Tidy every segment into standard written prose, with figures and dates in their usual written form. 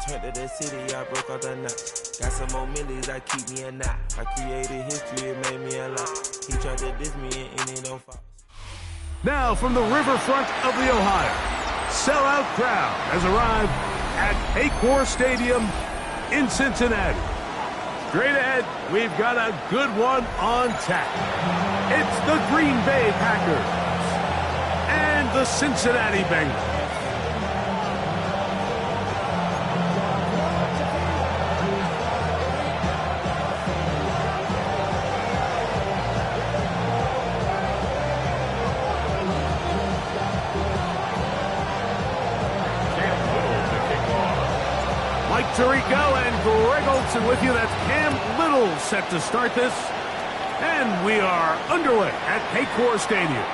returned to the city, I broke out the knot. Got some more millies, that keep me a knot. I created history, it made me a lot. He tried to diss me and it don't fall. Now from the riverfront of the Ohio, sellout crowd has arrived at Paycor Stadium in Cincinnati. Straight ahead, we've got a good one on tap. It's the Green Bay Packers and the Cincinnati Bengals. Mike Tirico and Greg Olson with you. That's Cam Little set to start this. And we are underway at Paycor Stadium.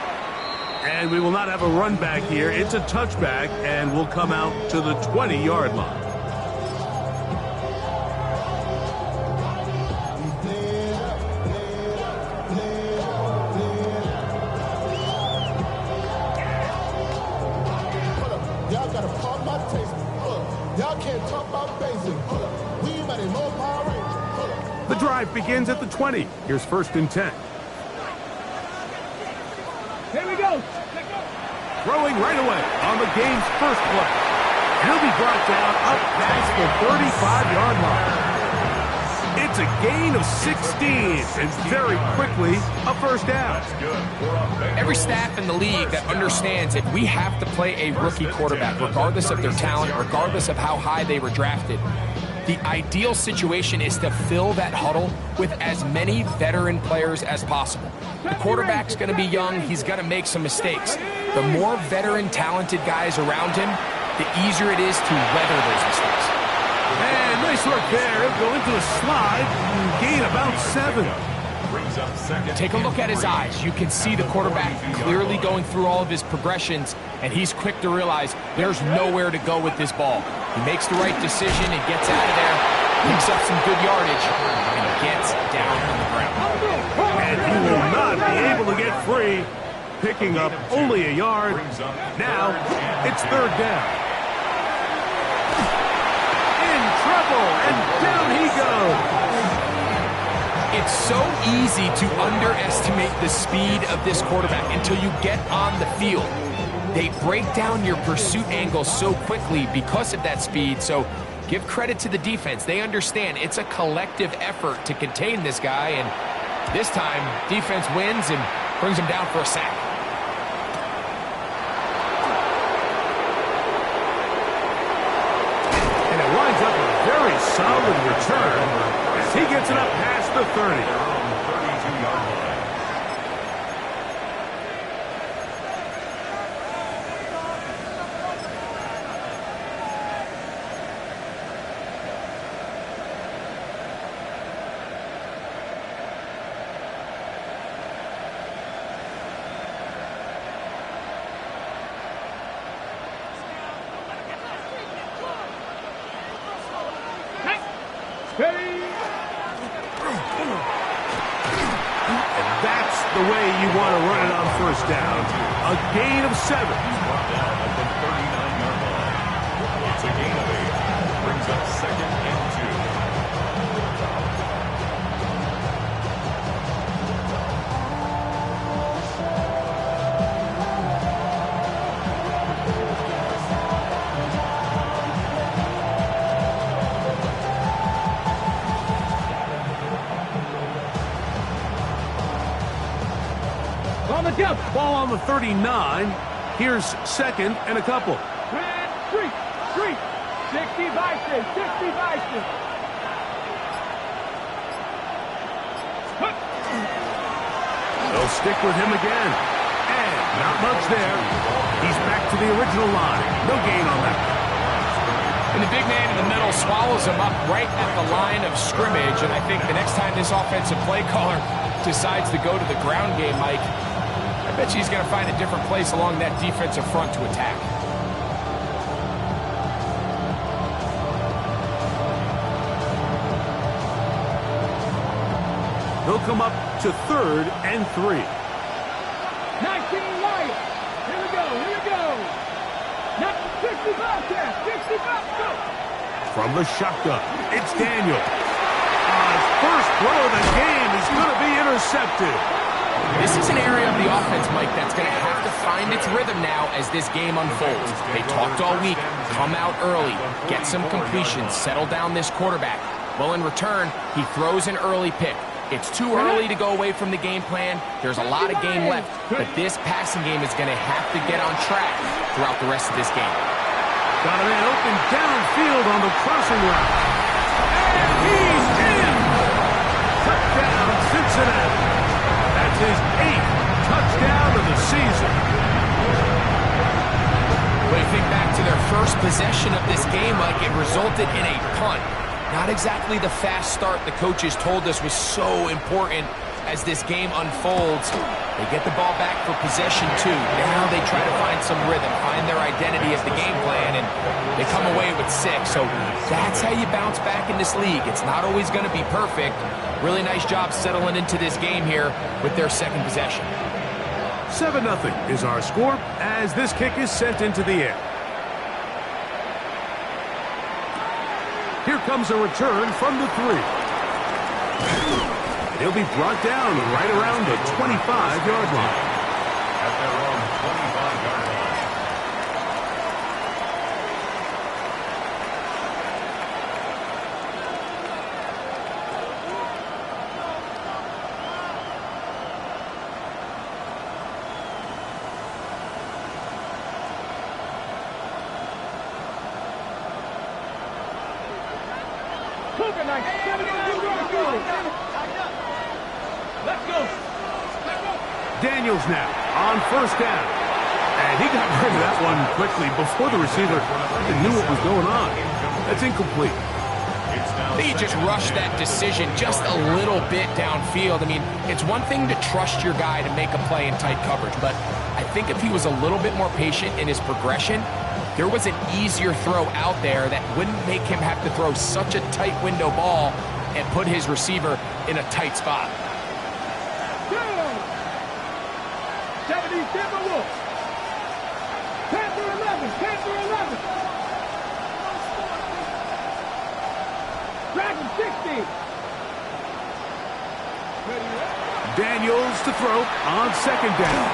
And we will not have a run back here. It's a touchback, and we'll come out to the 20-yard line. Y'all gotta pump my taste. Y'all can't talk about basic. We might have no Power Rangers. The drive begins at the 20. Here's 1st and 10. Here we go. Throwing right away on the game's first play. He'll be brought down up past the 35-yard line. It's a gain of 16, and very quickly, a first down. Every staff in the league that understands that we have to play a rookie quarterback, regardless of their talent, regardless of how high they were drafted. The ideal situation is to fill that huddle with as many veteran players as possible. The quarterback's going to be young. He's going to make some mistakes. The more veteran, talented guys around him, the easier it is to weather those mistakes. And nice work there. He'll go into a slide and gain about 7. Take a look at his eyes. You can see the quarterback clearly going through all of his progressions, and he's quick to realize there's nowhere to go with this ball. He makes the right decision and gets out of there, picks up some good yardage, and gets down on the ground. And he will not be able to get free, picking up only a yard. Now it's 3rd down. In trouble, and down he goes. It's so easy to underestimate the speed of this quarterback until you get on the field. They break down your pursuit angle so quickly because of that speed, so give credit to the defense. They understand it's a collective effort to contain this guy, and this time, defense wins and brings him down for a sack. And it winds up a very solid return as he gets it up past the 30. And that's the way you want to run it on 1st down. A gain of 7. At the 39-yard line. It's a gain of 8. Brings up 2nd and 2. On the jump. Ball on the 39. Here's 2nd and a couple. Street. 60 Vikings. They'll stick with him again. And not much there. He's back to the original line. No gain on that. And the big man in the middle swallows him up right at the line of scrimmage. And I think the next time this offensive play caller decides to go to the ground game, Mike, I bet you he's going to find a different place along that defensive front to attack. He'll come up to 3rd and 3. 19 Lions. Here we go. 65, 65, go. From the shotgun, it's Daniel. His first throw of the game is going to be intercepted. This is an area of the offense, Mike, that's going to have to find its rhythm now as this game unfolds. They talked all week, come out early, get some completions, settle down this quarterback. Well, in return, he throws an early pick. It's too early to go away from the game plan. There's a lot of game left, but this passing game is going to have to get on track throughout the rest of this game. Got a man open downfield on the crossing route. And he's in! Touchdown, Cincinnati. That's his 8th touchdown of the season. When you think back to their first possession of this game, Mike, it resulted in a punt. Not exactly the fast start the coaches told us was so important as this game unfolds. They get the ball back for possession 2. Now they try to find some rhythm, find their identity as the game plan, and they come away with 6. So that's how you bounce back in this league. It's not always going to be perfect. Really nice job settling into this game here with their second possession. 7-0 is our score as this kick is sent into the air. Here comes a return from the 3. He'll be brought down right around the 25-yard line. At their own 25-yard line. Let's go. Daniels now on first down. And he got rid of that one quickly before the receiver even knew what was going on. That's incomplete. I think he just rushed that decision just a little bit downfield. I mean, it's one thing to trust your guy to make a play in tight coverage, but I think if he was a little bit more patient in his progression, there was an easier throw out there that wouldn't make him have to throw such a tight window ball and put his receiver in a tight spot. 70 Timberwolves. Panther 11. Panther 11. Dragon 60. Daniels to throw on second down.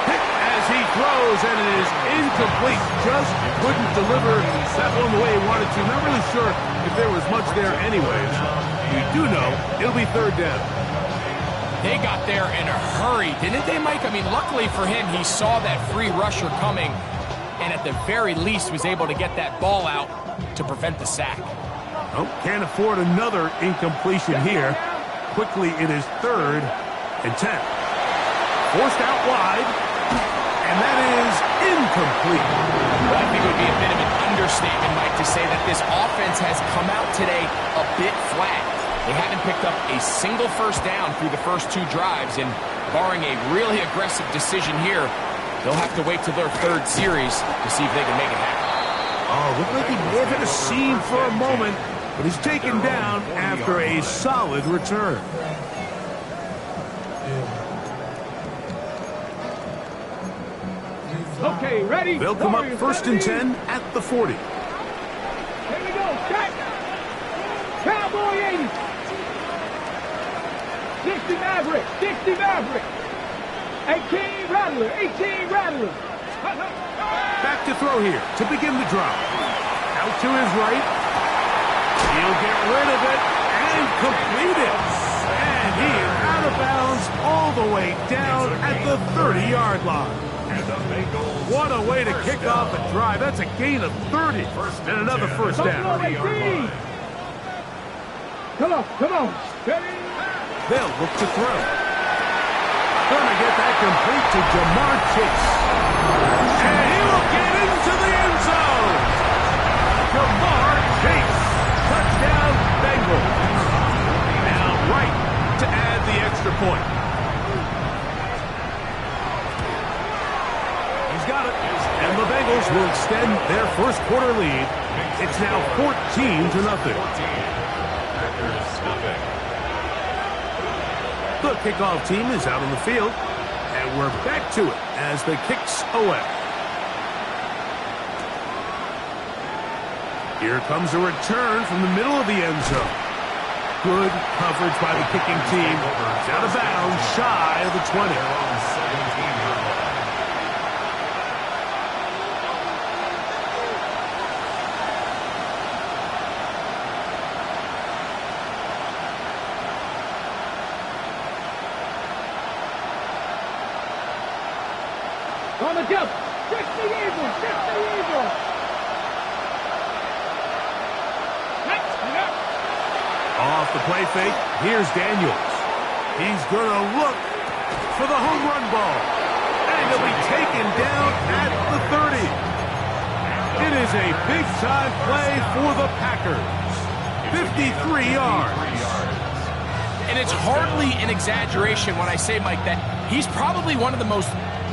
Pick as he throws, and it is incomplete. Just couldn't deliver that one the way he wanted to. Not really sure if there was much there anyways. We do know it'll be third down. They got there in a hurry, didn't they, Mike? I mean, luckily for him, he saw that free rusher coming and at the very least was able to get that ball out to prevent the sack. Oh, can't afford another incompletion here. Quickly, it is 3rd and 10. Forced out wide, and that is incomplete. Well, I think it would be a bit of an understatement, Mike, to say that this offense has come out today a bit flat. They haven't picked up a single first down through the first 2 drives, and barring a really aggressive decision here, they'll have to wait till their 3rd series to see if they can make it happen. Oh, looked like he may have hit a seam for a moment, but he's taken down after a solid return. Okay, ready? They'll come up Warriors, 1st and 70. 10 at the 40. Here we go. Check. Cowboy 80. 60 Maverick. 60 Maverick. 18 Rattler. 18 Rattler. Back to throw here to begin the drive. Out to his right. He'll get rid of it and complete it. And he is out of bounds all the way down at the 30-yard line. What a way to kick off a drive. That's a gain of 30 and another first down. Come on, come on. Ready? They'll look to throw. Gonna get that complete to Jamar Chase. And he will get into the end zone. Jamar Chase. Touchdown, Bengals. Now right to add the extra point. He's got it. And the Bengals will extend their first quarter lead. It's now 14-0. The kickoff team is out on the field, and we're back to it as the kick's away. Here comes a return from the middle of the end zone. Good coverage by the kicking team. It's out of bounds, shy of the 20. On the jump. 60 Eagles. 60 Eagles. Off the play fake, here's Daniels. He's going to look for the home run ball. And he'll be taken down at the 30. It is a big-time play for the Packers. 53 yards. And it's hardly an exaggeration when I say, Mike, that he's probably one of the most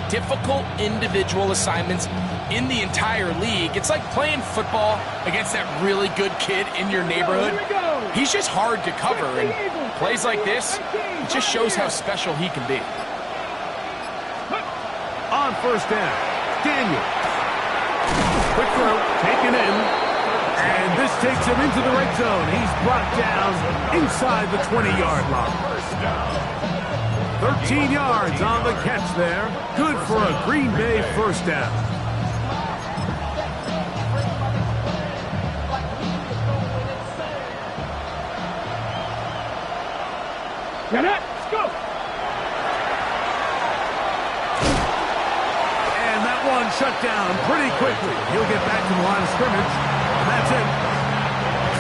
difficult individual assignments in the entire league. It's like playing football against that really good kid in your neighborhood. He's just hard to cover, and plays like this, it just shows how special he can be. On first down, Daniels. Quick throw, taken in, and this takes him into the red zone. He's brought down inside the 20-yard line. 13 yards on the catch there. Good for a Green Bay first down. Get it. Let's go. And that one shut down pretty quickly. He'll get back to the line of scrimmage, and that's it.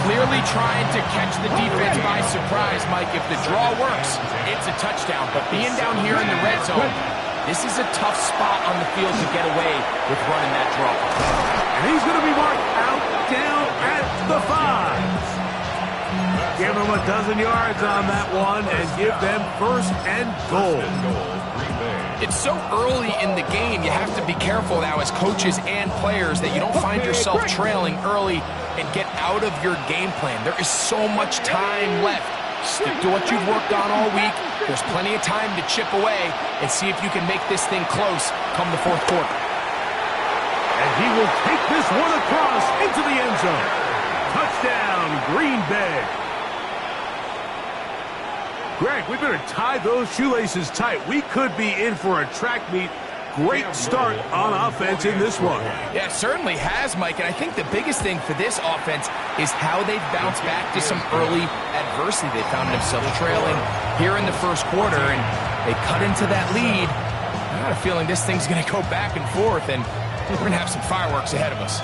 Clearly trying to catch the defense by surprise, Mike. If the draw works, it's a touchdown. But being down here in the red zone, this is a tough spot on the field to get away with running that draw. And he's going to be marked out down at the 5. Give them a dozen yards on that one and give them first and goal. It's so early in the game, you have to be careful now as coaches and players that you don't find yourself trailing early and get out of your game plan. There is so much time left. Stick to what you've worked on all week. There's plenty of time to chip away and see if you can make this thing close come the fourth quarter. And he will take this one across into the end zone. Touchdown, Green Bay. Greg, we better tie those shoelaces tight. We could be in for a track meet. Great start on offense in this one. Yeah, it certainly has, Mike. And I think the biggest thing for this offense is how they've bounced back to some early adversity. They found themselves trailing here in the first quarter, and they cut into that lead. I got a feeling this thing's going to go back and forth, and we're going to have some fireworks ahead of us.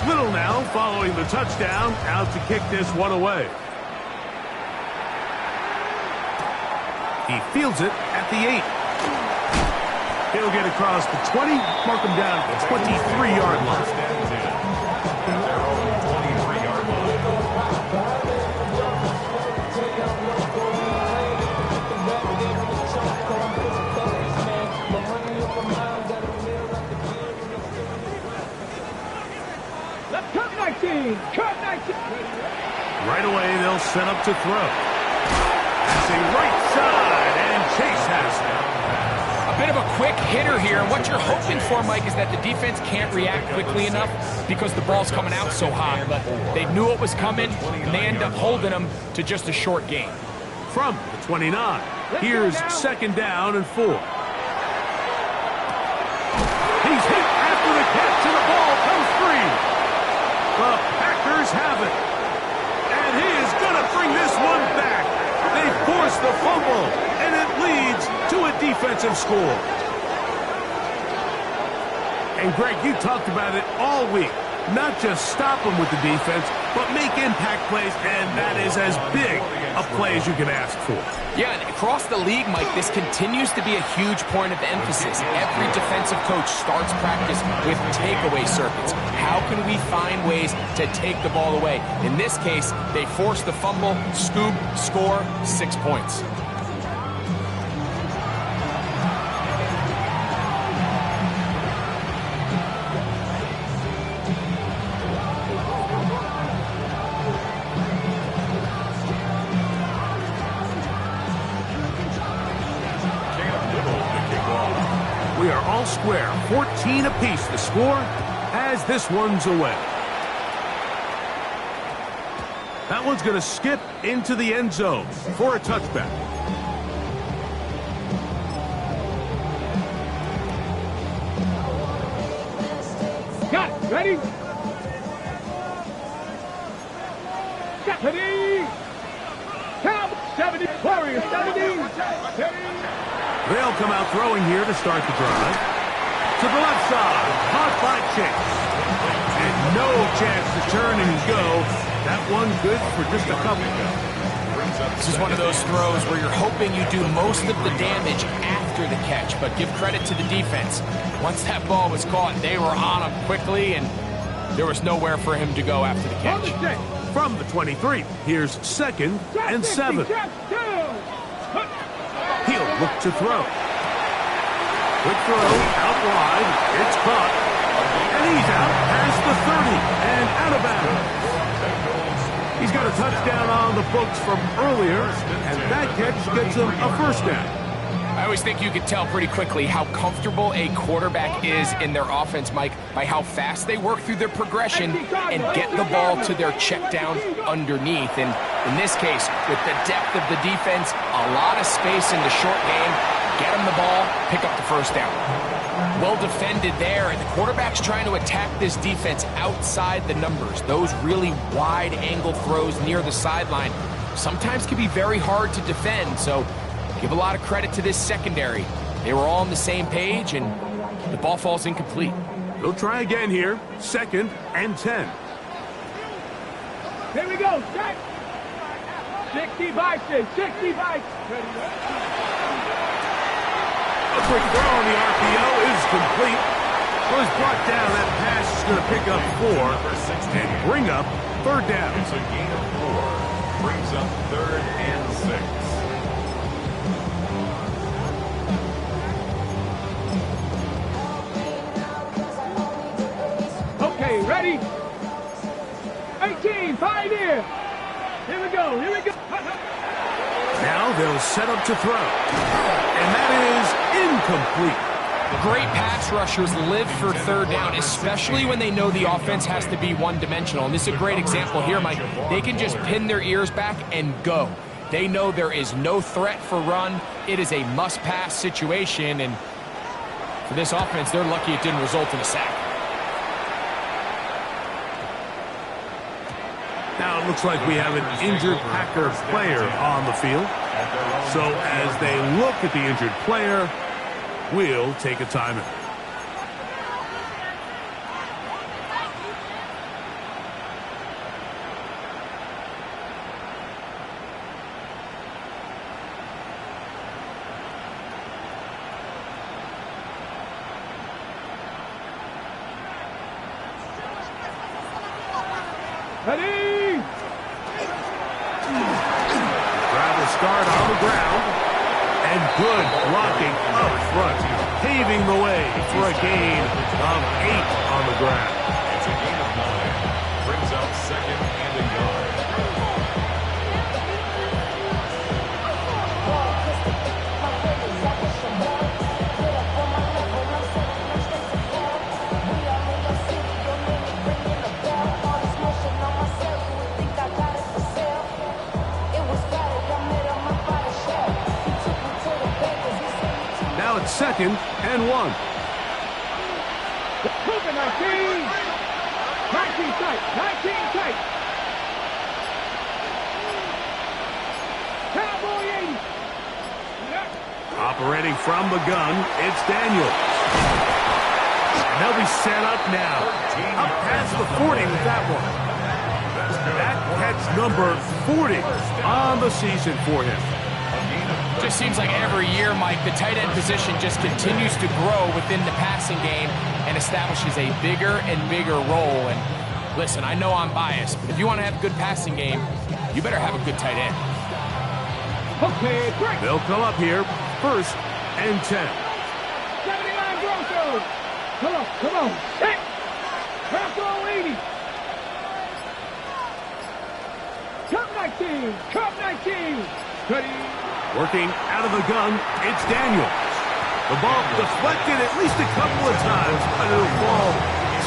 Little now following the touchdown, out to kick this one away. He fields it at the 8. He'll get across the 20, mark him down at the 23-yard line. Cut 19. Right away, they'll set up to throw. Passing right side, and Chase has it. A bit of a quick hitter here. What you're hoping for, Mike, is that the defense can't react quickly enough because the ball's coming out so hot. But they knew it was coming, and they end up holding them to just a short gain. From the 29, here's second down and 4. He's hit after the catch, and the ball comes free. The Packers have it. And he is going to bring this one back. They force the fumble, and it leads to a defensive score. And Greg, you talked about it all week. Not just stop them with the defense, but make impact plays, and that is as big a play as you can ask for. Yeah, and across the league, Mike, this continues to be a huge point of emphasis. Every defensive coach starts practice with takeaway circuits. How can we find ways to take the ball away? In this case, they force the fumble, scoop, score, 6 points. square. 14 apiece the score as this one's away. That one's going to skip into the end zone for a touchback. Got it. Ready? Ready? Count 70. Warriors 70. They'll come out throwing here to start the drive. To the left side. Caught by Chase. And no chance to turn and go. That one good for just a couple. This is one of those throws where you're hoping you do most of the damage after the catch, but give credit to the defense. Once that ball was caught, they were on him quickly, and there was nowhere for him to go after the catch. From the 23, here's 2nd and 7. He'll look to throw. Quick throw, out wide, it's caught. And he's out past the 30 and out of bounds. He's got a touchdown on the books from earlier, and that catch gets him a first down. I always think you can tell pretty quickly how comfortable a quarterback is in their offense, Mike, by how fast they work through their progression and get the ball to their check down underneath. And in this case, with the depth of the defense, a lot of space in the short game, get them the ball, pick up the first down. Well defended there, and the quarterback's trying to attack this defense outside the numbers. Those really wide angle throws near the sideline sometimes can be very hard to defend, so give a lot of credit to this secondary. They were all on the same page, and the ball falls incomplete. They'll try again here. 2nd and 10. Here we go. Set. 60 by 6. 60 by 6. A quick throw on the RPO is complete. Was brought down. That pass is going to pick up 4 and bring up 3rd down. It's a gain of 4. Brings up 3rd and 6. Okay, ready? 18, 5 here. Here we go, here we go. Now they'll set up to throw. And that is incomplete. Great pass rushers live for 3rd down, especially when they know the offense has to be one-dimensional. And this is a great example here, Mike. They can just pin their ears back and go. They know there is no threat for run. It is a must-pass situation, and for this offense, they're lucky it didn't result in a sack. Now it looks like we have an injured Packer player on the field. So as they look at the injured player, we'll take a timeout. Ready? Rather start on the ground. And good blocking up front, paving the way for a gain of 8 on the ground. It's a gain of 9. Brings up 2nd and a yard. Now it's 2nd and 1. Moving 19. 19 tight. 19 tight. Cowboy 80. Yep. Operating from the gun, it's Daniels. And they'll be set up now. Up past the 40 with that one. That catch number 40 on the season for him. Just seems like every year, Mike, the tight end position just continues to grow within the passing game and establishes a bigger and bigger role. And listen, I know I'm biased, but if you want to have a good passing game, you better have a good tight end. Okay, break. They'll come up here, 1st and 10. 79 Broncos. Come on. Set. Bronco 80. Cup 19. Cup 19. Ready. Working out of the gun, it's Daniels. The ball deflected at least a couple of times, but it'll fall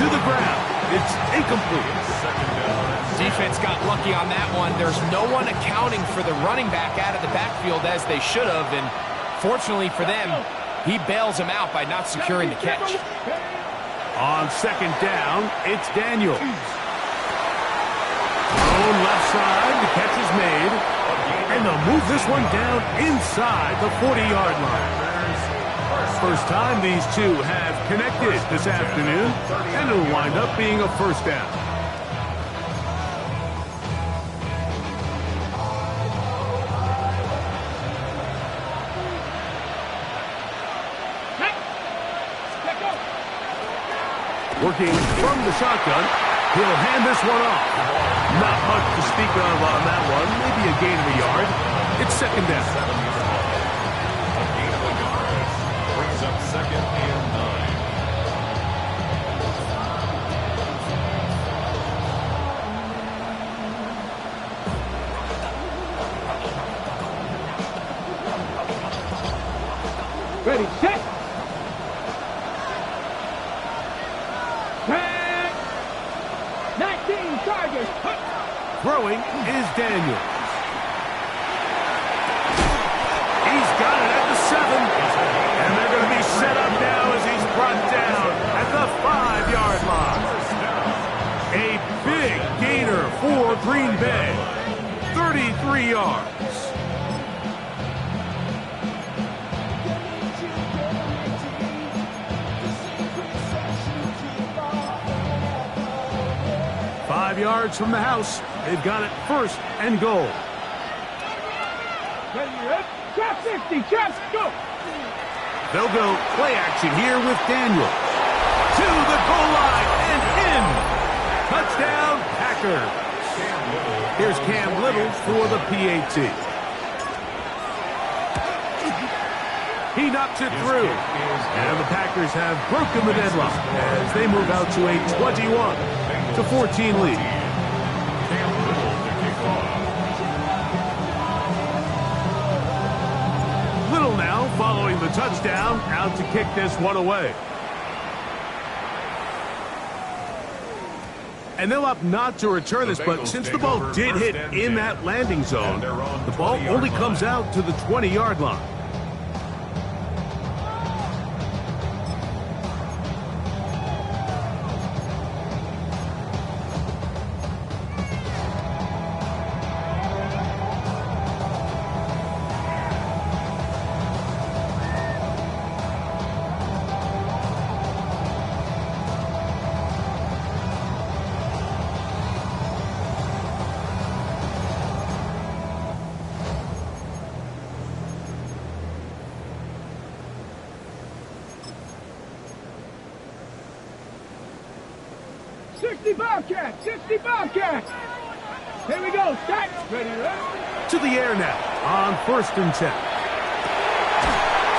to the ground. It's incomplete. Defense got lucky on that one. There's no one accounting for the running back out of the backfield as they should have, and fortunately for them, he bails him out by not securing the catch. On second down, it's Daniels. Thrown left side, the catch is made, and they'll move this one down inside the 40-yard line. First time these two have connected this afternoon, and it'll wind up being a first down. Working from the shotgun, he'll hand this one off. Not much to speak of on that one, maybe a gain of a yard. It's second down. A gain of a yard brings up second and 9. Ready, set. 19 Chargers. Throwing is Daniels. He's got it at the 7. And they're going to be set up now as he's brought down at the 5-yard line. A big gainer for Green Bay. 33 yards. Yards from the house. They've got it first and goal. Trap 50, trap, go. They'll go play action here with Daniel. To the goal line and in. Touchdown, Packers. Here's Cam Little for the PAT. He knocks it through. And the Packers have broken the deadlock as they move out to a 21-14 lead. Little now following the touchdown, out to kick this one away. And they'll opt not to return this, but since the ball did hit in that landing zone, the ball only comes out to the 20-yard line. Bobcat, 60 Bobcat. Here we go, start. Ready, to the air now on first and 10.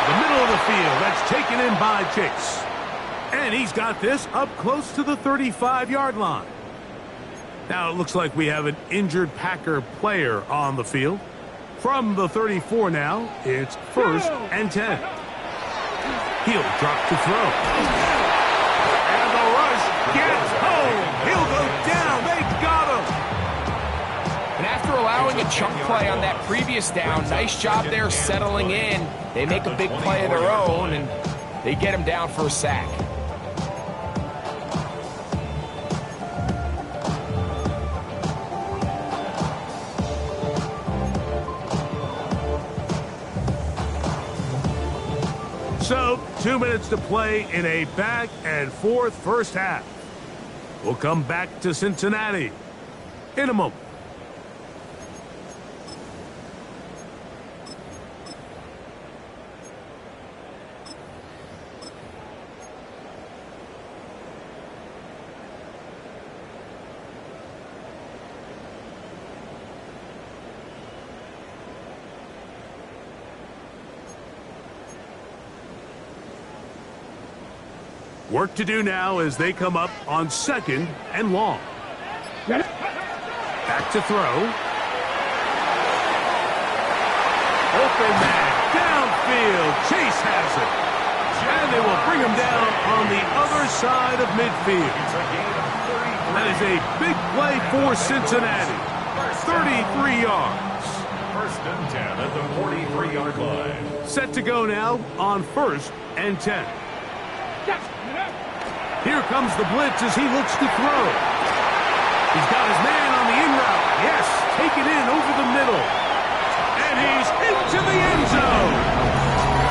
The middle of the field, that's taken in by Chase. And he's got this up close to the 35-yard line. Now it looks like we have an injured Packer player on the field. From the 34 now, it's first and 10. He'll drop to throw. And the rush gets home. He'll go down. They got him. And after allowing a chunk play on that previous down, nice job there settling in. They make a big play of their own, and they get him down for a sack. So, 2 minutes to play in a back-and-forth first half. We'll come back to Cincinnati in a moment. Work to do now as they come up on second and long. Back to throw. Open man, downfield. Chase has it. And they will bring him down on the other side of midfield. That is a big play for Cincinnati. 33 yards. First and 10 at the 43-yard line. Set to go now on 1st and 10. Here comes the blitz as he looks to throw. He's got his man on the in route. Yes, take it in over the middle. And he's into the end zone.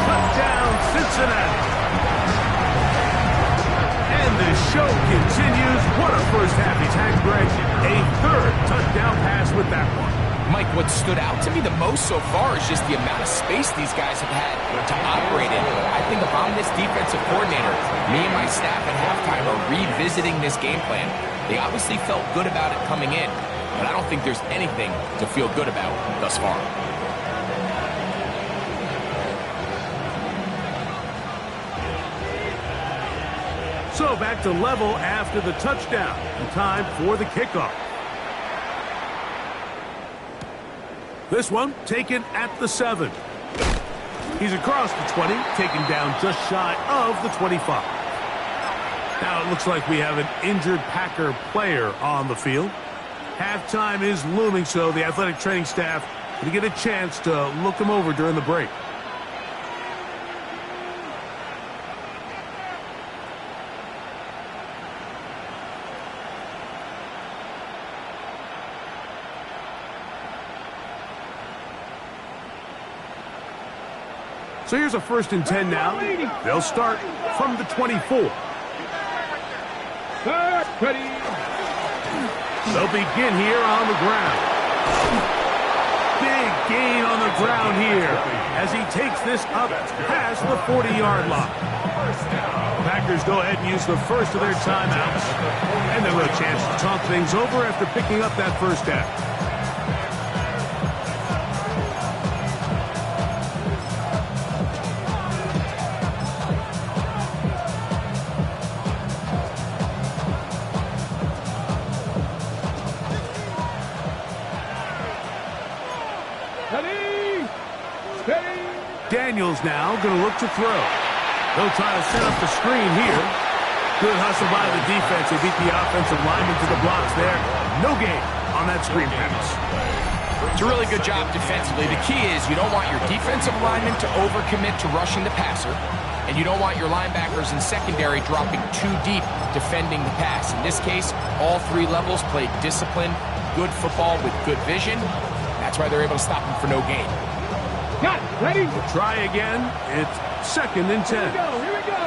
Touchdown, Cincinnati. And the show continues. What a first half he's had, Greg. A 3rd touchdown pass with that one. Mike, what stood out to me the most so far is just the amount of space these guys have had to operate in. I think if I'm this defensive coordinator, me and my staff at halftime are revisiting this game plan. They obviously felt good about it coming in, but I don't think there's anything to feel good about thus far. So back to level after the touchdown. And time for the kickoff. This one taken at the 7. He's across the 20, taken down just shy of the 25. Now it looks like we have an injured Packer player on the field. Halftime is looming, so the athletic training staff will get a chance to look him over during the break. So here's a 1st and 10 now. They'll start from the 24. They'll begin here on the ground. Big gain on the ground here as he takes this up past the 40-yard line. Packers go ahead and use the first of their timeouts. And they'll have a chance to talk things over after picking up that first down. Daniels now going to look to throw. They'll try to set up the screen here. Good hustle by the defense. They beat the offensive lineman to the blocks there. No gain on that screen pass. It's a really good job defensively. The key is you don't want your defensive lineman to overcommit to rushing the passer, and you don't want your linebackers in secondary dropping too deep defending the pass. In this case, all 3 levels played disciplined, good football with good vision. That's why they're able to stop him for no gain. Got it. Ready? Try again. It's 2nd and 10. Here we go.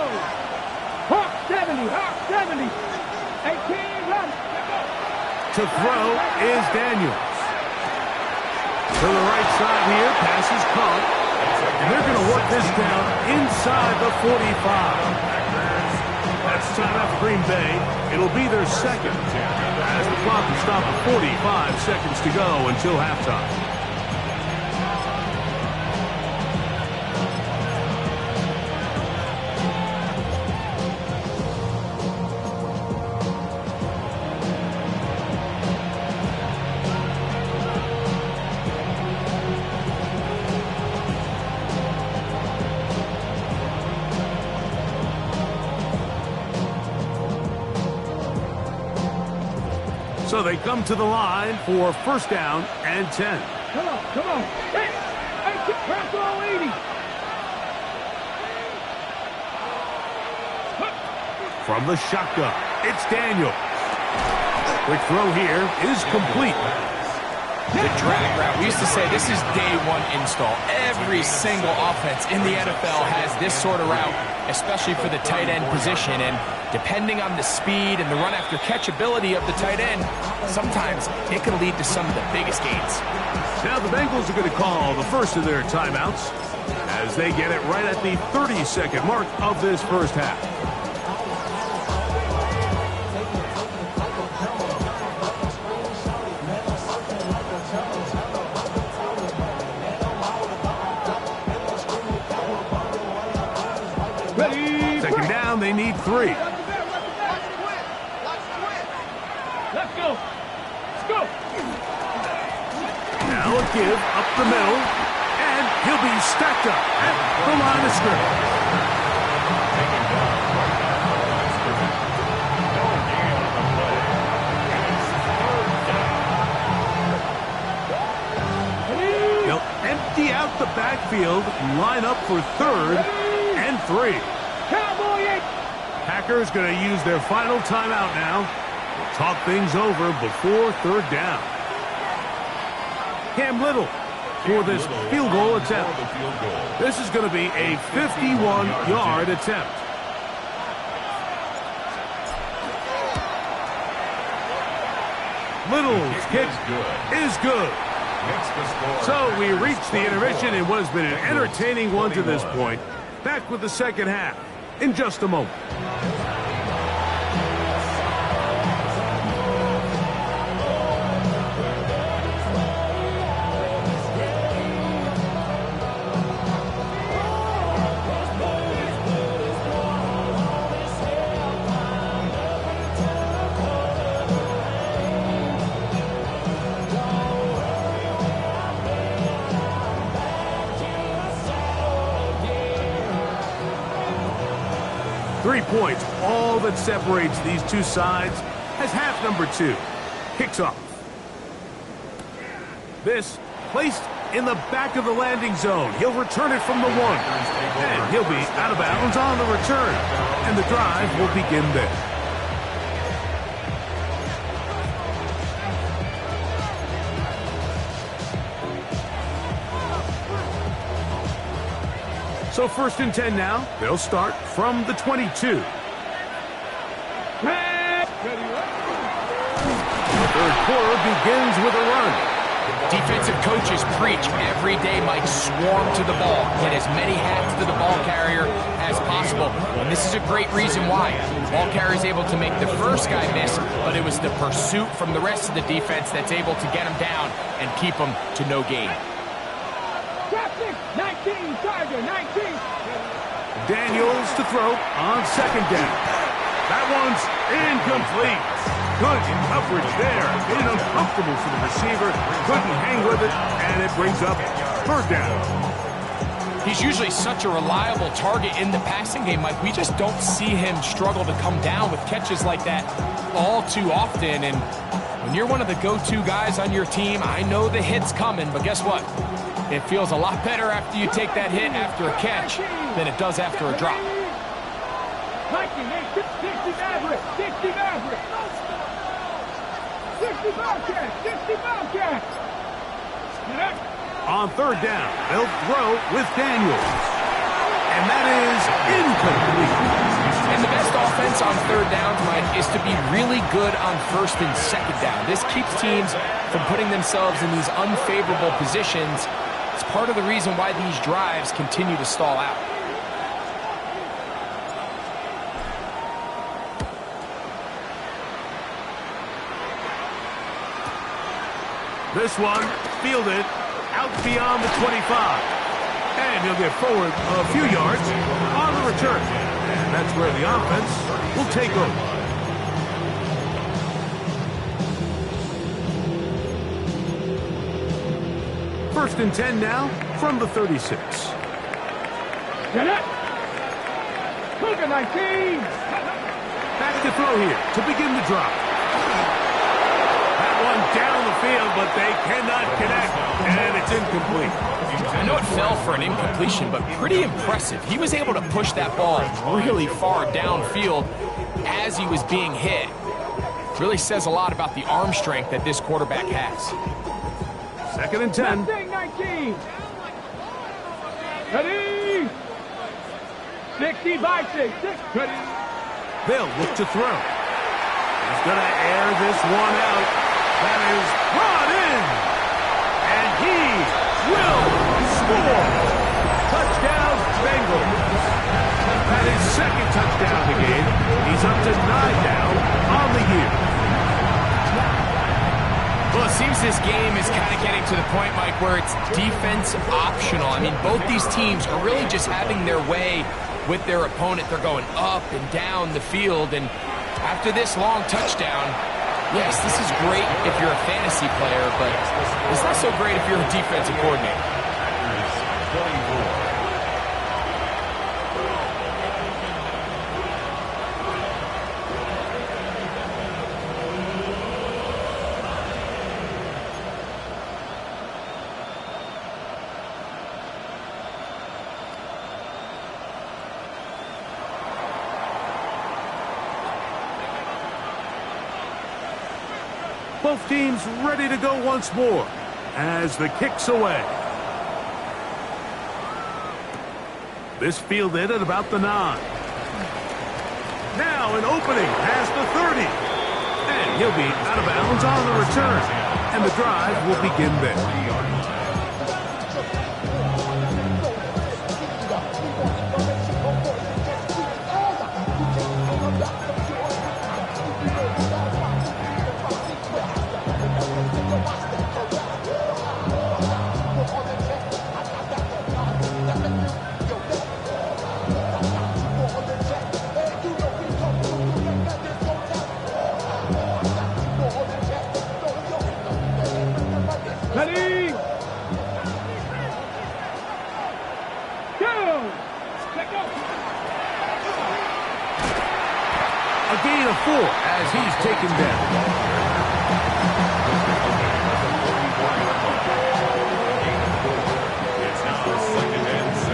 Hawk 70. Hawk 70. 18, run. To throw is Daniels. To the right side here. Pass is caught. And they're going to work this down inside the 45. That's timeout for Green Bay. It'll be their 2nd. As the clock will stop at 45 seconds to go until halftime. So they come to the line for 1st down and 10. Come on, come on. Hey, press all 80. From the shotgun, it's Daniels. Quick throw here is complete. The drag route. We used to say this is day 1 install. Every single offense in the NFL has this sort of route, especially for the tight end position. And depending on the speed and the run after catch ability of the tight end, sometimes it can lead to some of the biggest gains. Now the Bengals are going to call the first of their timeouts as they get it right at the 30-second mark of this first half. Second down, they need 3. Let's go. Let's go. Now a give up the middle, and he'll be stacked up at the line of scrimmage. midfield, line up for 3rd and 3. Cowboy 8. Packers going to use their final timeout now. We'll talk things over before 3rd down. Cam Little for this field goal attempt. This is going to be a 51-yard attempt. Little's kick is good. So we reach the intermission in what has been an entertaining one to this point. Back with the second half in just a moment. Points, all that separates these two sides, as half number 2 kicks off. This placed in the back of the landing zone. He'll return it from the 1, and he'll be out of bounds on the return, and the drive will begin there. So 1st and 10 now. They'll start from the 22. The 3rd quarter begins with a run. Defensive coaches preach every day, Mike, swarm to the ball. Get as many hats to the ball carrier as possible. And this is a great reason why. Ball carrier is able to make the first guy miss, but it was the pursuit from the rest of the defense that's able to get him down and keep him to no gain. 19, Tiger, 19. Daniels to throw on 2nd down. That one's incomplete. Good coverage there. Made it uncomfortable for the receiver. Couldn't hang with it, and it brings up 3rd down. He's usually such a reliable target in the passing game, Mike. We just don't see him struggle to come down with catches like that all too often. And when you're one of the go-to guys on your team, I know the hit's coming, but guess what? It feels a lot better after you take that hit after a catch than it does after a drop. 60 Maverick, 60 Maverick. 60 Bobcat, 60 Bobcat. On 3rd down, they'll throw with Daniels. And that is incomplete. And the best offense on 3rd downs, Mike, is to be really good on 1st and 2nd down. This keeps teams from putting themselves in these unfavorable positions. It's part of the reason why these drives continue to stall out. This one fielded out beyond the 25. And he'll get forward a few yards on the return. And that's where the offense will take over. 1st and 10 now from the 36. Get it! Cougar 19! Back to throw here to begin the drop. That one down the field, but they cannot connect, and it's incomplete. I know it fell for an incompletion, but pretty impressive. He was able to push that ball really far downfield as he was being hit. Really says a lot about the arm strength that this quarterback has. 2nd and 10. 19. Ready? 60 by 6. Ready? They'll look to throw. He's going to air this one out. That is brought in. And he will score. Touchdown, Bengals. That is 2nd touchdown of the game. He's up to 9 now on the year. Well, it seems this game is kind of getting to the point, Mike, where it's defense optional. I mean, both these teams are really just having their way with their opponent. They're going up and down the field, and after this long touchdown, yes, this is great if you're a fantasy player, but it's not so great if you're a defensive coordinator. Both teams ready to go once more as the kick's away. This fielded at about the 9. Now an opening past the 30. And he'll be out of bounds on the return. And the drive will begin there. Ready? Go! Let go! A gain of 4 as he's taken down. It's now 2nd and 6.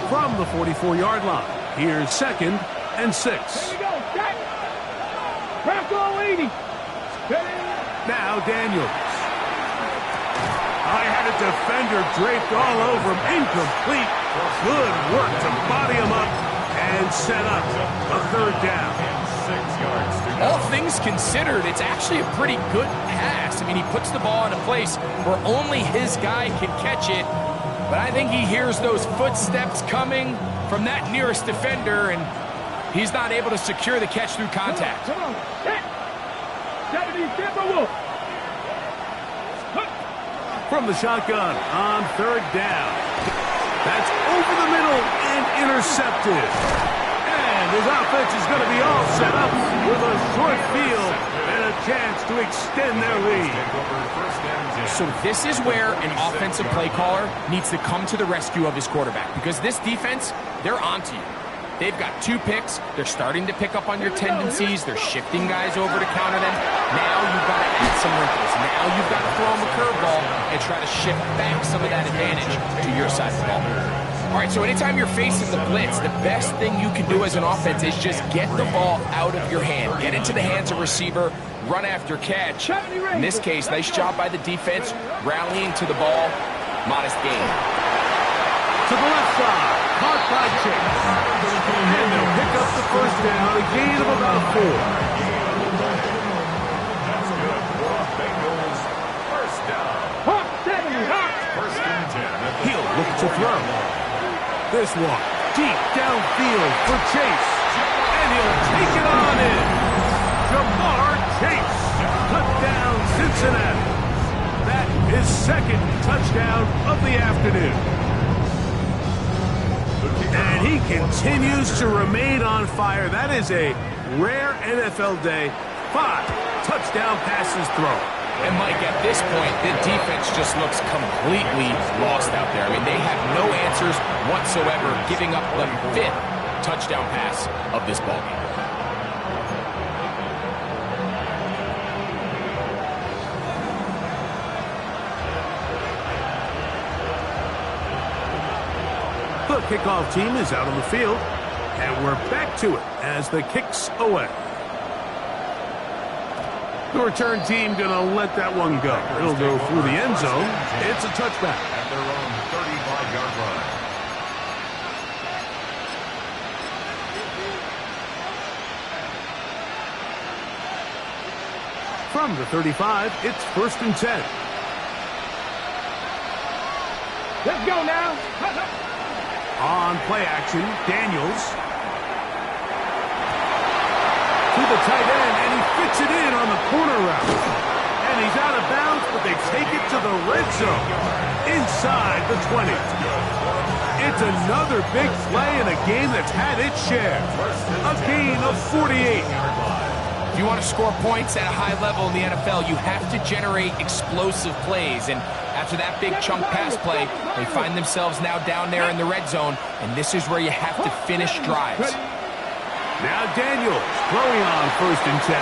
From the 44-yard line, here's 2nd and 6. Here we go, Jack! Bronco 80! Ready? Now Daniels. I had a defender draped all over him. Incomplete. Good work to body him up and set up a 3rd down. 6 yards to go. All things considered, it's actually a pretty good pass. I mean, he puts the ball in a place where only his guy can catch it. But I think he hears those footsteps coming from that nearest defender, and he's not able to secure the catch through contact. Come on, set! 70, Denver Wolf! From the shotgun on 3rd down. That's over the middle and intercepted. And his offense is going to be all set up with a short field and a chance to extend their lead. So this is where an offensive play caller needs to come to the rescue of his quarterback, because this defense, they're onto you. They've got 2 picks. They're starting to pick up on your tendencies. They're shifting guys over to counter them. Now you've got to add some wrinkles. Now you've got to throw them a curveball and try to shift back some of that advantage to your side of the ball. All right, so anytime you're facing the blitz, the best thing you can do as an offense is just get the ball out of your hand. Get into the hands of receiver, run after catch. In this case, nice job by the defense, rallying to the ball. Modest gain. To the left side, caught by Chase. And they'll pick up the 1st down, a gain of about 4. That's good for Bengals. 1st down. Hawk 70, Hawk! 1st and 10. He'll look to throw. This one, deep downfield for Chase. And he'll take it on in. Jamar Chase, touchdown Cincinnati. That is 2nd touchdown of the afternoon. And he continues to remain on fire. That is a rare NFL day. 5 touchdown passes thrown. And Mike, at this point, the defense just looks completely lost out there. I mean, they have no answers whatsoever, giving up the 5th touchdown pass of this ballgame. The kickoff team is out on the field, and we're back to it as the kick's away. The return team going to let that one go. It'll go through the end zone. It's a touchback. At their own 35-yard line. From the 35, it's 1st and 10. Let's go now! On play action, Daniels. To the tight end, and he fits it in on the corner route. And he's out of bounds, but they take it to the red zone. Inside the 20. It's another big play in a game that's had its share. A gain of 48. If you want to score points at a high level in the NFL, you have to generate explosive plays. And after that big chunk pass play, they find themselves now down there in the red zone, and this is where you have to finish drives. Now Daniels throwing on 1st and 10.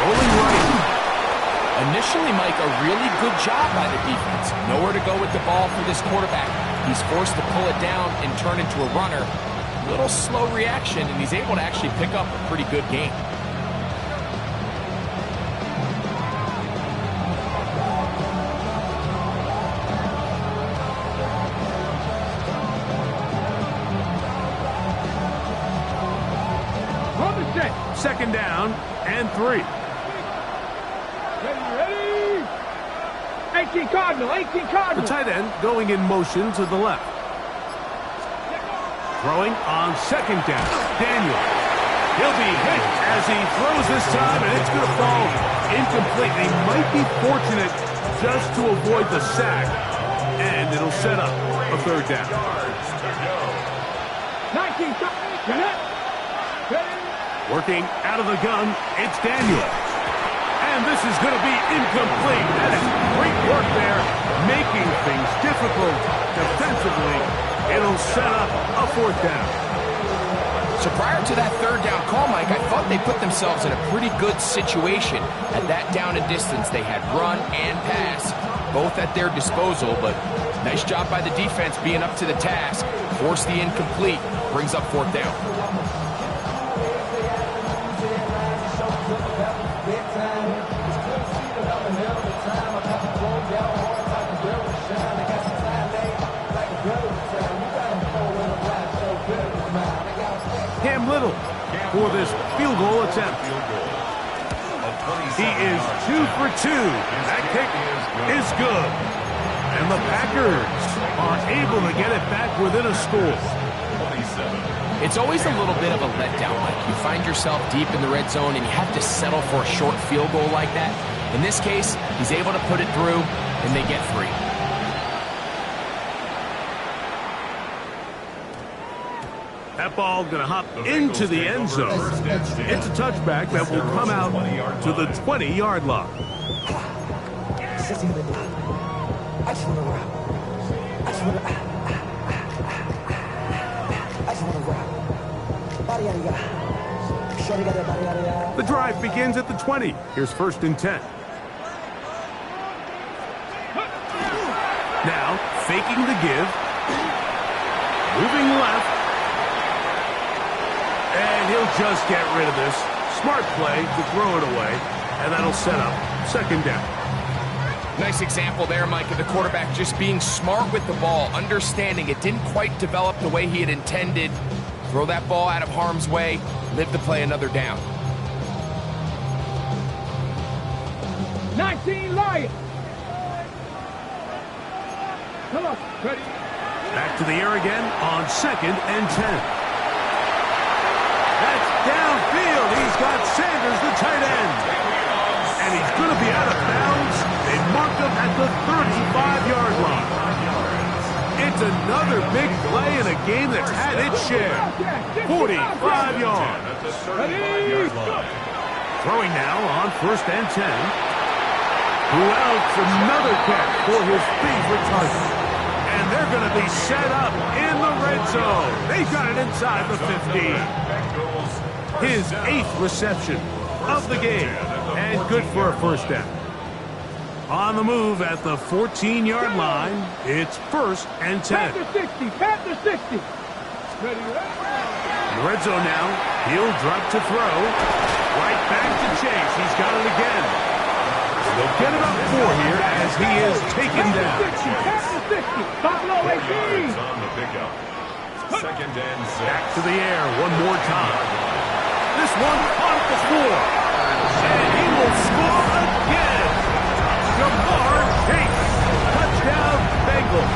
Rolling right. Initially, Mike, a really good job by the defense. Nowhere to go with the ball for this quarterback. He's forced to pull it down and turn into a runner. Little slow reaction, and he's able to actually pick up a pretty good game. Second down and 3. Ready? 18 Cardinal, 18 Cardinal. The tight end going in motion to the left. Throwing on 2nd down. Daniel. He'll be hit as he throws this time, and it's going to fall incomplete. He might be fortunate just to avoid the sack, and it'll set up a 3rd down. 19 Cardinal. Working out of the gun, it's Daniel. And this is going to be incomplete. That is great work there, making things difficult defensively. It'll set up a 4th down. So prior to that 3rd down call, Mike, I thought they put themselves in a pretty good situation. At that down and distance, they had run and pass, both at their disposal, but nice job by the defense being up to the task. Force the incomplete, brings up 4th down. Little for this field goal attempt. He is 2 for 2. That kick is good. And the Packers are able to get it back within a score. It's always a little bit of a letdown. Like you find yourself deep in the red zone and you have to settle for a short field goal like that. In this case, he's able to put it through and they get 3. That ball going to hop into the end zone. It's a touchback that will come out to the 20-yard line. The drive begins at the 20. Here's 1st and 10. Now, faking the give. Moving left. And he'll just get rid of this. Smart play to throw it away. And that'll set up 2nd down. Nice example there, Mike, of the quarterback just being smart with the ball, understanding it didn't quite develop the way he had intended. Throw that ball out of harm's way, live to play another down. 19 Lions. Come on, ready. Back to the air again on 2nd and 10. That's downfield. He's got Sanders, the tight end. And he's going to be out of bounds. They marked him at the 35-yard line. It's another big play in a game that's had its share. 45 yards. Throwing now on 1st and 10. Who else? Another catch for his favorite target. And they're going to be set up in the red zone. They've got it inside the 15. His 8th reception of the game. And good for a 1st down. On the move at the 14-yard line, it's 1st and 10. Panther 60, Panther 60. Ready, In the red zone now, he'll drop to throw. Right back to Chase. He's got it again. They'll get it up 4 here as he is taken down. Panther 60, Buffalo 18. On the pickup. 2nd and 6. Back to the air one more time. This one on the floor. And he will score again. Jamar Chase. Touchdown Bengals.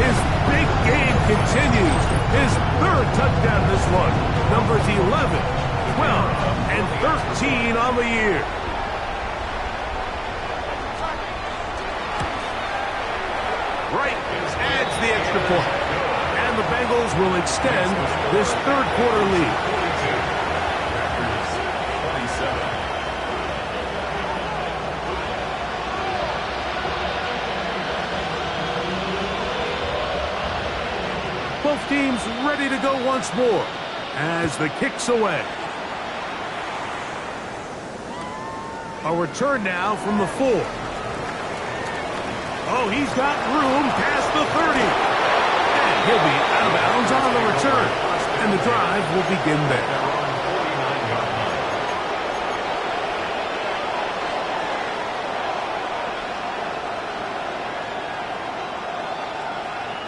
His big game continues. His 3rd touchdown this one. Numbers 11, 12, and 13 on the year. Right adds the extra point. And the Bengals will extend this 3rd quarter lead. Both teams ready to go once more. as the kick's away. A return now from the 4. Oh, he's got room past the 30. And he'll be out of bounds on the return. And the drive will begin there.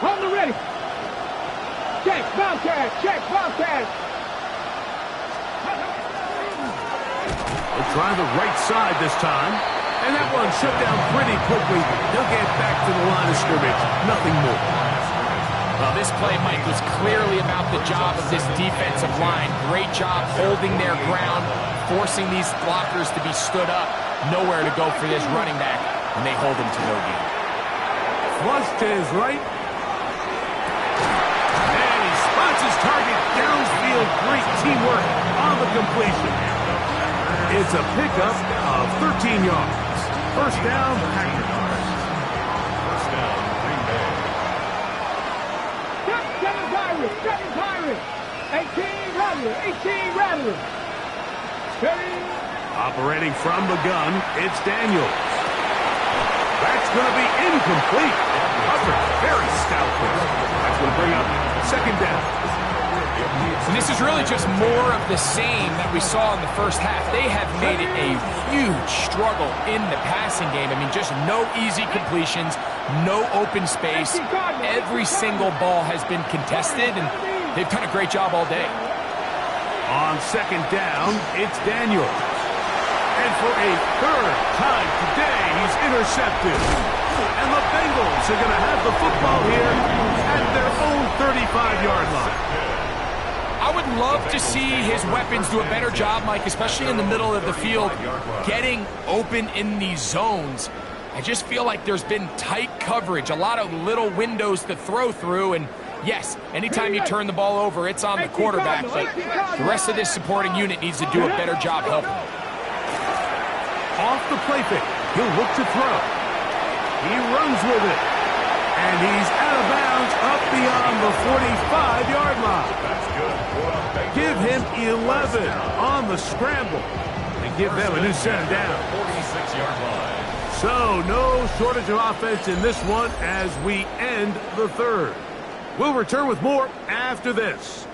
On the ready. Check, Bobcat, check, Bobcat. They'll try the right side this time. And that one shut down pretty quickly. They'll get back to the line of scrimmage. Nothing more. Well, this play, Mike, was clearly about the job of this defensive line. Great job holding their ground, forcing these blockers to be stood up. Nowhere to go for this running back, and they hold him to no gain. Flush to his right. And he spots his target downfield. Great teamwork on the completion. It's a pickup of 13 yards. First down, Packers. First down, Green Bay. Seven Pirates. 18 Rattler, 18 Rattler. Ready. Operating from the gun, it's Daniels. That's going to be incomplete. Covered very stoutly. That's going to bring up second down. And this is really just more of the same that we saw in the first half. They have made it a huge struggle in the passing game. I mean, just no easy completions, no open space. Every single ball has been contested, and they've done a great job all day. On second down, it's Daniels. And for a third time today, he's intercepted. And the Bengals are going to have the football here at their own 35-yard line. I would love to see his weapons do a better job, Mike, especially in the middle of the field, getting open in these zones. I just feel like there's been tight coverage, a lot of little windows to throw through, and yes, anytime you turn the ball over, it's on the quarterback, but the rest of this supporting unit needs to do a better job helping. Off the play fake, he'll look to throw. He runs with it. And he's out of bounds up beyond the 45-yard line. That's good. Give him 11 on the scramble. And give them a new set down. 46-yard line. So no shortage of offense in this one as we end the third. We'll return with more after this.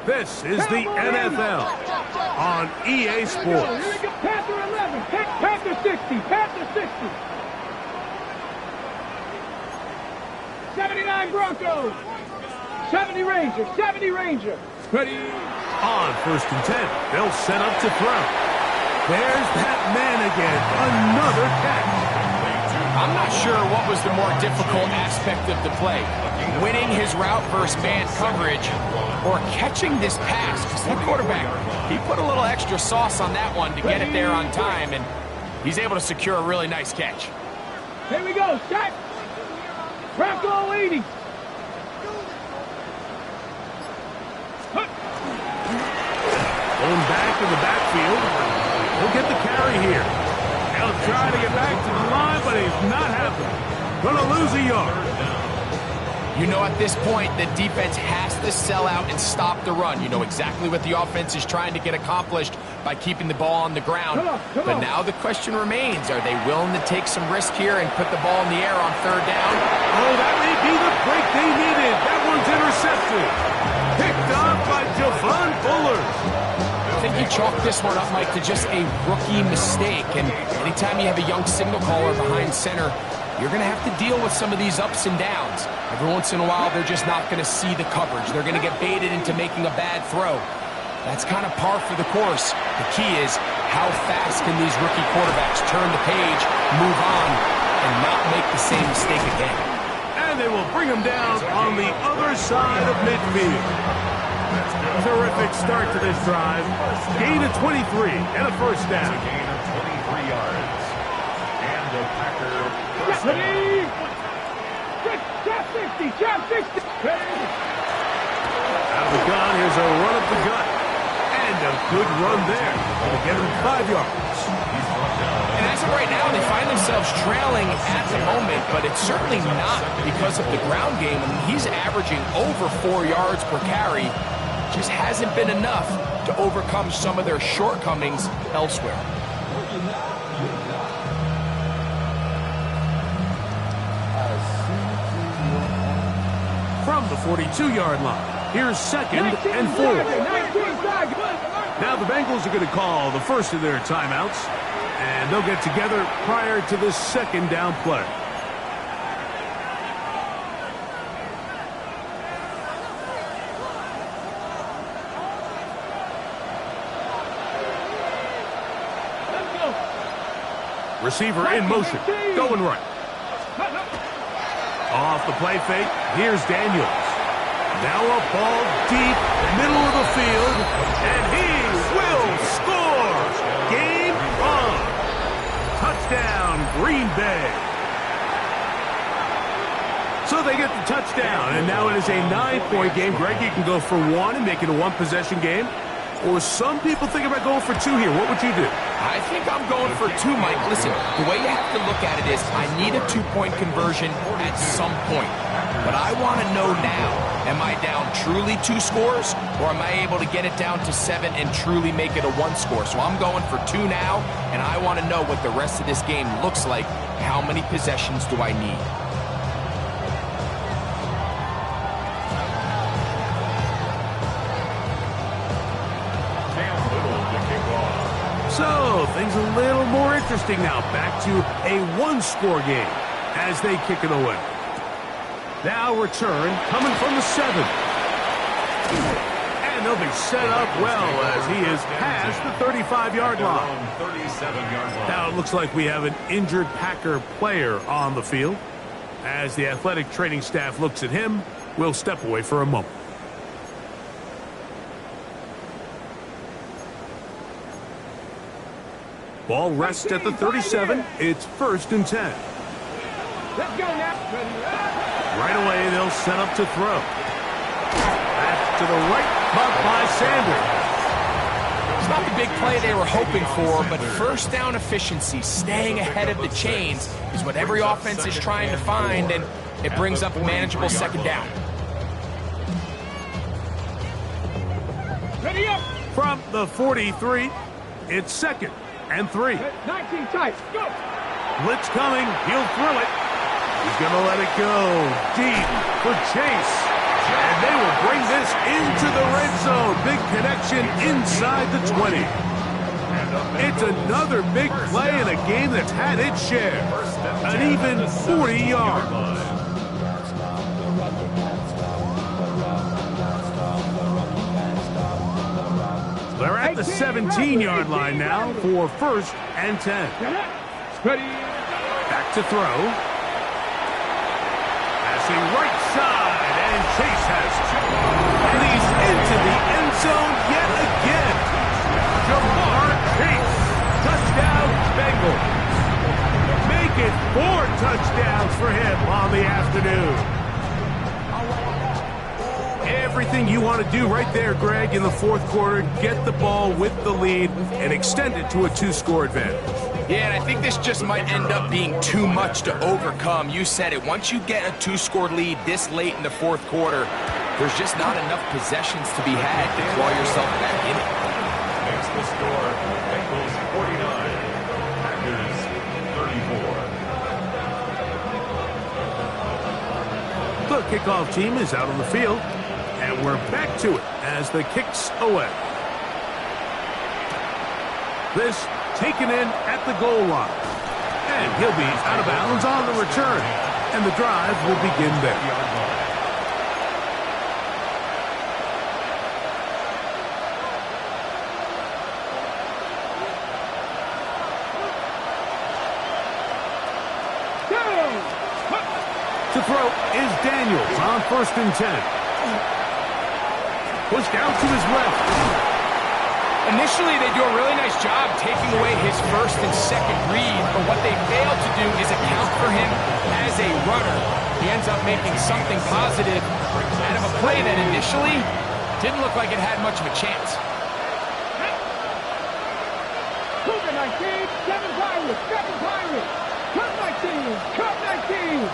This is the NFL on EA Sports. Panther 11, Panther 60, Panther 60. 79 Broncos. 70 Ranger, 70 Ranger. Ready. On first and 10, they'll set up to throw. There's that man again, another catch. I'm not sure what was the more difficult aspect of the play. Winning his route versus man coverage or catching this pass. Because that quarterback, he put a little extra sauce on that one to get it there on time, and he's able to secure a really nice catch. Here we go, set. Bronco 80. Going back in the backfield. He'll get the carry here. He'll try to get back to the line, but he's not happening. Gonna lose a yard. You know, at this point, the defense has to sell out and stop the run. You know exactly what the offense is trying to get accomplished by keeping the ball on the ground. Come But on. now the question remains, are they willing to take some risk here and put the ball in the air on third down? Oh, that may be the break they needed. That one's intercepted. Picked off by Javon Fuller. I think you chalk this one up, Mike, to just a rookie mistake. And anytime you have a young signal caller behind center, you're going to have to deal with some of these ups and downs. Every once in a while, they're just not going to see the coverage. They're going to get baited into making a bad throw. That's kind of par for the course. The key is how fast can these rookie quarterbacks turn the page, move on, and not make the same mistake again. And they will bring him down on the other side of midfield. Terrific start to this drive. Gain of 23 and a first down. It's a gain of 23 yards. And the Packer first down. Ready. Chap 60, chap 60. Ready. Out of the gun, here's a run up the gut. And a good run there. Gonna get him 5 yards. He's brought down. And as of right now, they find themselves trailing at the moment, but it's certainly not because of the ground game. I mean, he's averaging over 4 yards per carry. just hasn't been enough to overcome some of their shortcomings elsewhere. From the 42-yard line, here's 2nd and 4. Now the Bengals are going to call the first of their timeouts, and they'll get together prior to this 2nd down play. Receiver in motion, going right. Off the play fake, here's Daniels. Now a ball deep, middle of the field, and he will score! Game on! Touchdown, Green Bay. So they get the touchdown, and now it is a 9-point game. Greg, you can go for 1 and make it a 1-possession game. Or some people think about going for 2 here. What would you do? I think I'm going for 2, Mike. Listen, the way you have to look at it is I need a 2-point conversion at some point. But I want to know now, am I down truly 2 scores, or am I able to get it down to 7 and truly make it a 1 score? So I'm going for 2 now, and I want to know what the rest of this game looks like. How many possessions do I need? So, things a little more interesting now. Back to a 1-score game as they kick it away. Now return coming from the 7. And they'll be set up well as he is past the 35-yard line. Now it looks like we have an injured Packer player on the field. As the athletic training staff looks at him, we'll step away for a moment. Ball rests at the 37. It's 1st and 10. Let's go now. Right away, they'll set up to throw. Back to the right, bumped by Sanders. It's not the big play they were hoping for, but first down efficiency, staying ahead of the chains, is what every offense is trying to find, and it brings up a manageable 2nd down. Ready up. From the 43, it's 2nd and 3. 19 tight. Go. Blitz coming. He'll throw it. He's going to let it go deep for Chase. And they will bring this into the red zone. Big connection inside the 20. It's another big play in a game that's had its share. An even 40 yards. They're at the 17-yard line now for 1st and 10. Back to throw. Passing right side, and Chase has it. And he's into the end zone yet again. Jamar Chase. Touchdown, Bengals. Make it 4 touchdowns for him on the afternoon. Everything you want to do right there, Greg, in the 4th quarter. Get the ball with the lead and extend it to a 2-score advantage. Yeah, and I think this just might end up being too much to overcome. You said it. Once you get a 2-score lead this late in the 4th quarter, there's just not enough possessions to be had to claw yourself back in it. Makes the score Bengals 49, Packers 34. The kickoff team is out on the field, and we're back to it as the kick's away. This taken in at the goal line. And he'll be out of bounds on the return, and the drive will begin there. To throw is Daniels on 1st and 10. Pushed out to his left. Initially, they do a really nice job taking away his 1st and 2nd read, but what they failed to do is account for him as a runner. He ends up making something positive out of a play that initially didn't look like it had much of a chance. Cougar 19, 7 Pirates, 7 Pirates. Cut 19, cut 19.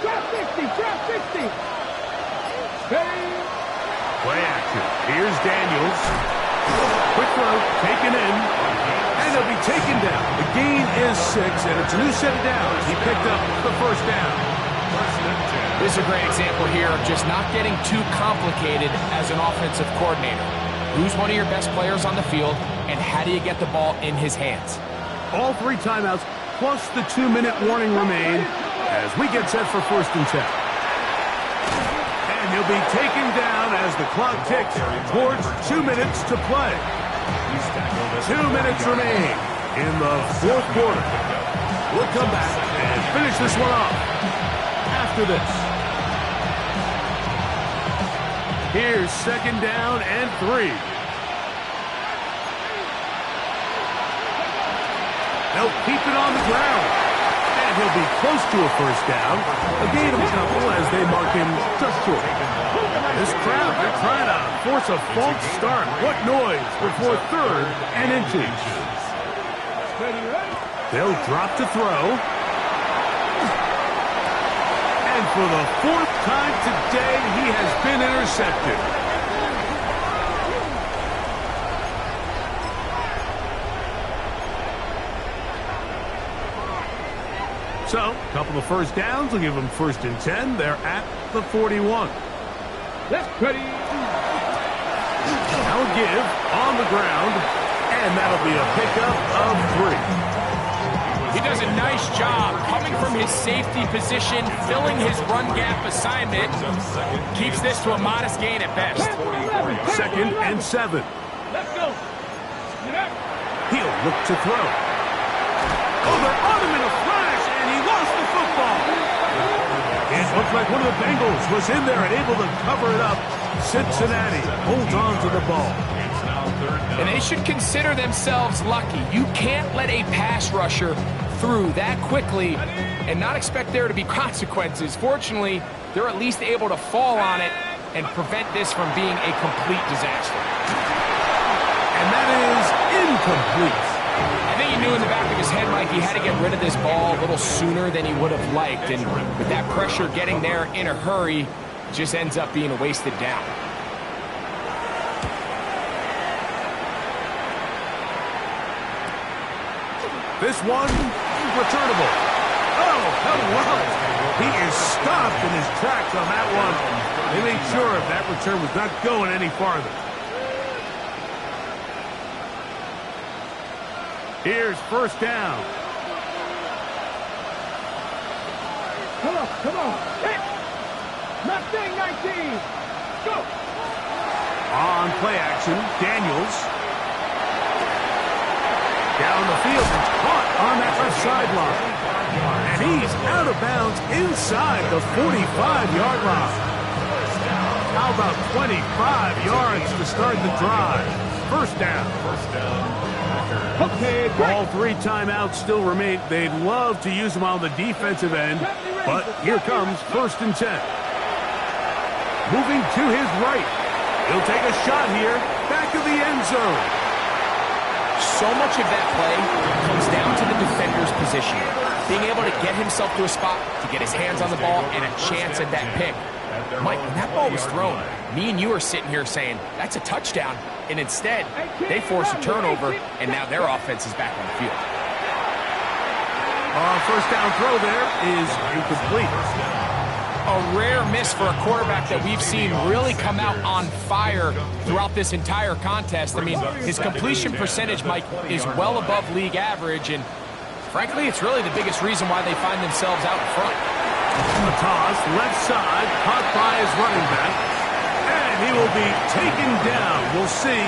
Drop 60, drop 60. Ready, Play action. Here's Daniels. Quick throw, taken in, and he'll be taken down. The gain is 6, and it's a new set of downs. He picked up the first down. This is a great example here of just not getting too complicated as an offensive coordinator. Who's one of your best players on the field, and how do you get the ball in his hands? All 3 timeouts plus the 2-minute warning remain as we get set for 1st and 10. And he'll be taken down as the clock ticks towards 2 minutes to play. 2 minutes remain in the 4th quarter. We'll come back and finish this one off after this. Here's 2nd down and 3. They'll keep it on the ground. And he'll be close to a 1st down. A gain of a couple as they mark him just short. This crowd, they're trying to force a false start. What noise before 3rd and inches. They'll drop to throw. And for the 4th time today, he has been intercepted. So, a couple of 1st downs will give them 1st and 10. They're at the 41. That's pretty. Now a give on the ground, and that'll be a pickup of 3. He does a nice job coming from his safety position, filling his run gap assignment. Keeps this to a modest gain at best. 2nd and 7. Let's go. He'll look to throw. Oh, they're on him in a flash, and he lost the football. It looked like one of the Bengals was in there and able to cover it up. Cincinnati holds on to the ball. And they should consider themselves lucky. You can't let a pass rusher through that quickly and not expect there to be consequences. Fortunately, they're at least able to fall on it and prevent this from being a complete disaster. And that is incomplete. I think he knew in the back of his head, Mike, he had to get rid of this ball a little sooner than he would have liked. And with that pressure getting there in a hurry, it just ends up being a wasted down. This one, returnable. Oh, hello. He is stopped in his tracks on that one. They made sure that return was not going any farther. Here's 1st down. Come on. Hit. Mustang 19. Go. On play action, Daniels. Down the field, it's caught on that left sideline. And he's out of bounds inside the 45-yard line. How about 25 yards to start the drive? 1st down. Okay, All 3 timeouts still remain. They'd love to use them on the defensive end, but here comes 1st and 10. Moving to his right. He'll take a shot here, back of the end zone. So much of that play comes down to the defender's position. Being able to get himself to a spot, to get his hands on the ball, and a chance at that pick. Mike, when that ball was thrown, me and you are sitting here saying, that's a touchdown. And instead, they force a turnover, and now their offense is back on the field. 1st down throw there is incomplete. A rare miss for a quarterback that we've seen really come out on fire throughout this entire contest. I mean, his completion percentage, Mike, is well above league average, and frankly, it's really the biggest reason why they find themselves out in front. The toss, left side, caught by his running back, and he will be taken down. We'll see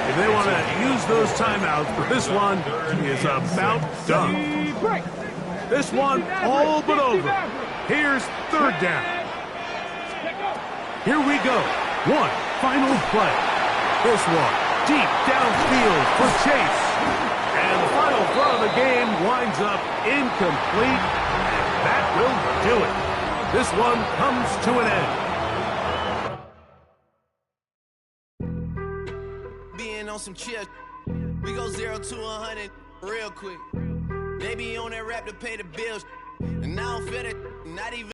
if they want to use those timeouts, but this one is about done. This one all but over. Here's 3rd down. Here we go. One final play. This one deep downfield for Chase. And the final throw of the game winds up incomplete. And that will do it. This one comes to an end. Being on some chill, we go 0 to 100 real quick. They be on that rap to pay the bills, and I don't feel it, not even.